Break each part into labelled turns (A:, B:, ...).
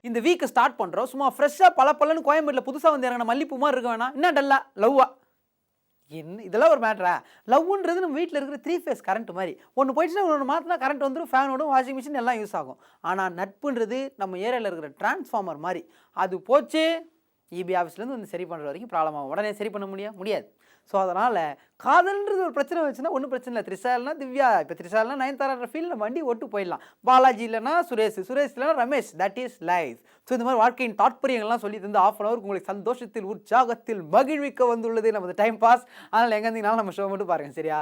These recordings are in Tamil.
A: இந்த வீக் ஸ்டார்ட் பண்றோம், சும்மா ஃப்ரெஷ்ஷா பளபளன்னு கோயம்பேடுல புதுசா வந்து இறங்கின மல்லிப்பூ மாதிரி இருக்க வேணாம். என்ன டல்லா லவ்வா? என்ன இதெல்லாம் ஒரு மேட்டரா? லவ்வுன்றது நம்ம வீட்டில் இருக்கிற 3 ஃபேஸ் கரண்ட் மாதிரி. ஒன்று போயிடுச்சுன்னா ஒன்று மாற்றினா கரண்ட் வந்துடும், ஃபேன் ஓடும், வாஷிங் மிஷின் எல்லாம் யூஸ் ஆகும். ஆனால் நட்புன்றது நம்ம ஏரியாவில் இருக்கிற டிரான்ஸ்ஃபார்மர் மாதிரி. அது போச்சு, இபி ஆஃபீஸ்லேருந்து வந்து சரி பண்ணுற வரைக்கும் ப்ராப்ளம் ஆகும். உடனே சரி பண்ண முடியாது. ஸோ அதனால் காதல்ன்றது ஒரு பிரச்சனை வச்சுன்னா ஒன்றும் பிரச்சனை இல்லை. த்ரிஷா இல்லைனா திவ்யா, இப்போ த்ரிஷா இல்லைனா நயன்தாரான்ற ஃபீல்டில் வண்டி ஓட்டு போயிடலாம். பாலாஜி இல்லைனா சுரேஷ் இல்லைனா Ramesh. That is life. So இந்த மாதிரி வாழ்க்கையின் தாற்பயங்கள்லாம் சொல்லி தந்து ½ அன் ஹவருக்கு உங்களுக்கு சந்தோஷத்தில் உற்சாகத்தில் மகிழ்விக்க வந்துள்ளது நமது டைம் பாஸ். அதனால் எங்கே இருந்தீங்கனாலும் நம்ம ஷோ மட்டும் பாருங்கள், சரியா?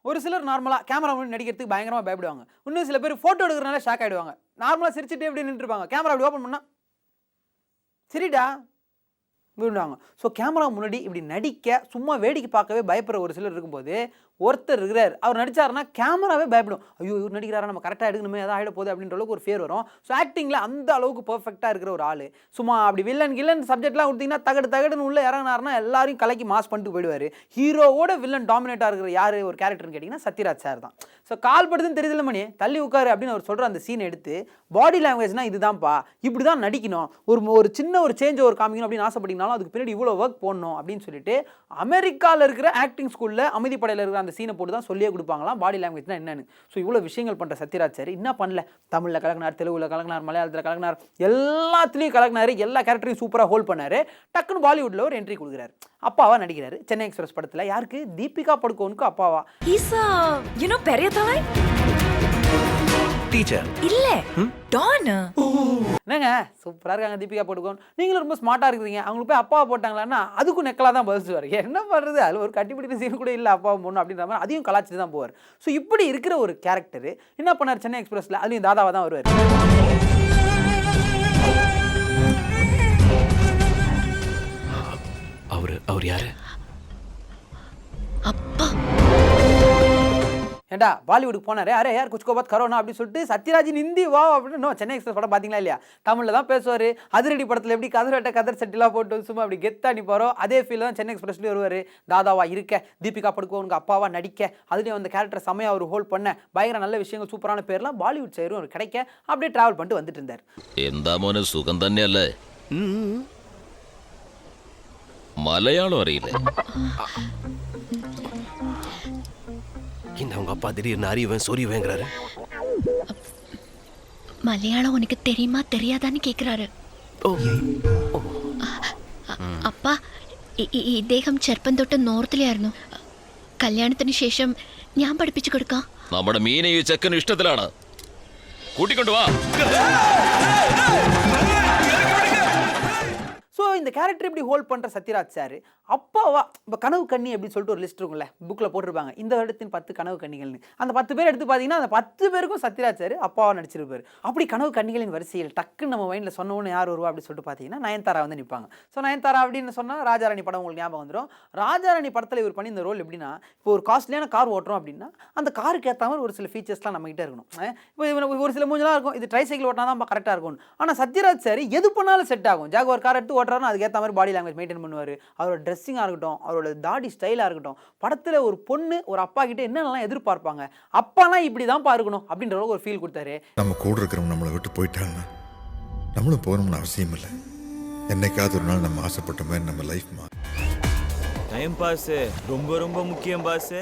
A: ஒரு சிலர் நார்மலாக கேமரா முன்னாடி நடிக்கிறதுக்கு பயங்கரமாக பயப்படுவாங்க. இன்னும் சில பேர் ஃபோட்டோ எடுக்கிறனால ஷாக் ஆகிடுவாங்க. நார்மலாக சிரிச்சுட்டு எப்படி நின்றுருப்பாங்க, கேமரா அப்படி ஓப்பன் பண்ணால் சரிடா விடுவாங்க. ஸோ கேமரா முன்னாடி இப்படி நடிக்க சும்மா வேடிக்கை பார்க்கவே பயப்படுற ஒரு சிலர் இருக்கும்போது ஒருத்தர் இருக்கிறார். அவர் நடிச்சாருன்னா கேமராவே பயப்படும். ஐயோ இவர் நடிக்கிறாரா, நம்ம கரெக்டாக எடுக்கணுமே, எதாவது ஆகிட போகுது அப்படின்ற அளவுக்கு ஒரு ஃபேர் வரும். ஸோ ஆக்டிங்கில் அந்த அளவுக்கு பர்ஃபெக்டாக இருக்கிற ஒரு ஆள். சும்மா அப்படி வில்லன் சப்ஜெக்ட்லாம் கொடுத்தீங்கன்னா தகடுன்னு உள்ள இறங்கினாருன்னா எல்லாரையும் கலக்கி மாஸ் பண்ணிட்டு போயிடுவார். ஹீரோவோட வில்லன் டாமினேட்டாக இருக்கிற யார் ஒரு கேரக்டர்னு கேட்டிங்கன்னா சத்யராஜ் சார் தான். ஸோ கால் படுதுன்னு தெரியுதுல மணி, தள்ளி உட்காரு அப்படின்னு அவர் சொல்கிற அந்த சீனை எடுத்து பாடி லாங்குவேஜ்னால் இதுதான்ப்பா, இப்படி தான் நடிக்கணும், ஒரு சின்ன ஒரு சேஞ்ச் ஒரு காமிக்கணும் அப்படின்னு ஆசைப்பட்டீங்கனாலும் அதுக்கு பின்னாடி இவ்வளோ ஒர்க் போடணும் அப்படின்னு சொல்லிட்டு அமெரிக்காவில் இருக்கிற ஆக்டிங் ஸ்கூலில் அமைதிப்படையில் இருக்கிற அந்த சீனை போட்டு தான் சொல்லியே கொடுப்பாங்களாம் பாடி லாங்குவேஜ்னா என்னன்னு. ஸோ இவ்வளோ விஷயங்கள் பண்ணுற சத்யராஜ் சார் என்ன பண்ணல, தமிழில் கலக்கினார், தெலுங்குல கலக்கினார், மலையாளத்தில் கலக்கினார், எல்லாத்துலேயும் கலக்கினார், எல்லா கேரக்டரையும் சூப்பராக ஹோல்ட் பண்ணார். டக்குன்னு பாலிவுட்டில் ஒரு என்ட்ரி கொடுக்குறாரு. அப்பாவா நடிக்கிறாரு சென்னை எக்ஸ்பிரஸ் படத்தில். யாருக்கு? தீபிகா படுகோனுக்கு அப்பாவா.
B: பெரிய தாய்
C: டீச்சர்
B: இல்ல டான்.
A: என்னங்க சூப்பராக இருக்காங்க தீபிகா படுகோன், நீங்களும் ரொம்ப ஸ்மார்ட்டாக இருக்கிறீங்க, அவங்களுக்கு போய் அப்பாவை போட்டாங்களான்னா அதுக்கும் நெக்கலாக தான் பதிச்சுவார். என்ன பண்ணுறது, அது ஒரு கட்டிப்பிடிக்கிற சீன் கூட இல்லை அப்பாவை போடணும் அப்படின்ற மாதிரி அதையும் கலாச்சிட்டு தான் போவார். ஸோ இப்படி இருக்கிற ஒரு கேரக்டர் என்ன பண்ணார் சென்னை எக்ஸ்பிரஸில், அதுலேயும் தாதாவாக தான் வருவார்.
C: அவர் யாரு?
B: அப்பா
A: ஏண்டா பாலிவுட்டுக்கு போனாரு, அரே யார் குச்கோ பாத் கரோனா அப்படின்னு சொல்லிட்டு சத்யராஜின் ஹிந்தி வா அப்படின்னு. சென்னை எக்ஸ்பிரஸ் படம் பார்த்தீங்களா இல்லையா, தமிழில் தான் பேசுவார். அதிரடி படத்தில் எப்படி கதர் செட்டிலாம் போட்டு சும்மா அப்படி கெத்தா நிற்பாரோ அதே ஃபீல் தான் சென்னை எக்ஸ்பிரஸ்லேயே வருவார். தாதாவா இருக்க, தீபிகா படுகோனுக்கு அப்பாவா நடிக்க, அதுலேயும் அந்த கேரக்டர் செமையாக அவர் ஹோல்ட் பண்ண, பயங்கர நல்ல விஷயங்கள் சூப்பரான பேர்லாம் பாலிவுட் சைடும் அவர் கிடைக்க அப்படியே ட்ராவல் பண்ணிட்டு வந்துட்டு இருந்தார்.
D: എന്താ സുഖം തന്നെയല്ലേ? മലയാളം അറിയില്ലേ?
C: என்ன உங்க அப்பா திடீர்னு அறிவேன் சொரிவேங்கிறாரு?
E: மலையாளம் உனக்கு தெரியுமா தெரியாதான்னு கேக்குறாரு. അപ്പ ഇദ്ദേഹം ചെറുപ്പം തൊട്ട് നോർത്തിലായിരുന്നു. കല്യാണത്തിന് ശേഷം ഞാൻ പഠിപ്പിച്ചു കൊടുക്കാം.
D: നമ്മുടെ മീനെ ഈ ചെക്കന് ഇഷ്ടത്തിലാണ്, കൂട്ടിക്കൊണ്ടുവാ.
A: ஸோ இந்த கேரக்டர் எப்படி ஹோல்ட் பண்ணுற சத்யராஜ் சார் அப்பாவா இப்போ கனவு கண்ணி அப்படின்னு சொல்லிட்டு ஒரு லிஸ்ட் இருக்கும்ல, புக்கில் போட்டிருப்பாங்க இந்த வருடத்தின் 10 கனவு கண்ணிகள்னு. அந்த 10 பேர் எடுத்து பார்த்தீங்கன்னா அந்த 10 பேருக்கும் சத்யராஜ் சார் அப்பாவா நடிச்சிருப்பார். அப்படி கனவு கண்ணிகளின் வரிசையில் டக்குன்னு நம்ம மைண்டில் சொன்னவொன்னு யார் வருவா அப்படின்னு சொல்லிட்டு பார்த்தீங்கன்னா நயன்தாரா வந்து நிற்பாங்க. ஸோ நயன்தாரா அப்படின்னு சொன்னால் ராஜாராணி படம் உங்களுக்கு ஞாபகம் வந்துடும். ராஜாராணி படத்தில் இவர் பண்ணி இந்த ரோல் எப்படின்னா, இப்போ ஒரு காஸ்ட்லியான கார் ஓட்டுறோம் அப்படின்னா அந்த காருக்கு ஏற்ற மாதிரி ஒரு சில ஃபீச்சர்ஸ்லாம் நம்மகிட்ட இருக்கணும். இப்போ ஒரு சில மூஞ்செல்லாம் இருக்கும், இது ட்ரை சைக்கிள் ஓட்டினா தான் கரெக்டாக இருக்கும். ஆனால் சத்யராஜ் சார் எது பண்ணாலும் செட் ஆகும். ஜாகுவார் கார் எடுத்து ஓட்டுறாருன்னா அதுக்கேற்ற மாதிரி பாடி லாங்குவேஜ் மெயின்டைன் பண்ணுவார். அவரோட ட்ரெஸ்ஸிங்காக இருக்கட்டும், அவரோட தாடி ஸ்டைலாக இருக்கட்டும், படத்தில் ஒரு பொண்ணு ஒரு அப்பா கிட்ட என்னென்னலாம் எதிர்பார்ப்பாங்க, அப்பாலாம் இப்படி தான் இருக்கணும் அப்படின்ற அளவுக்கு ஒரு ஃபீல் கொடுத்தாரு.
F: நம்ம கூட இருக்கிறவங்க நம்மளை விட்டு போயிட்டாங்கன்னா நம்மளும் போகணும்னு அவசியம் இல்லை. என்னைக்காவது ஒரு நாள் நம்ம ஆசைப்பட்ட மாதிரி நம்ம லைஃப்
G: டைம் பாஸ் ரொம்ப ரொம்ப முக்கியம் பாஸ்.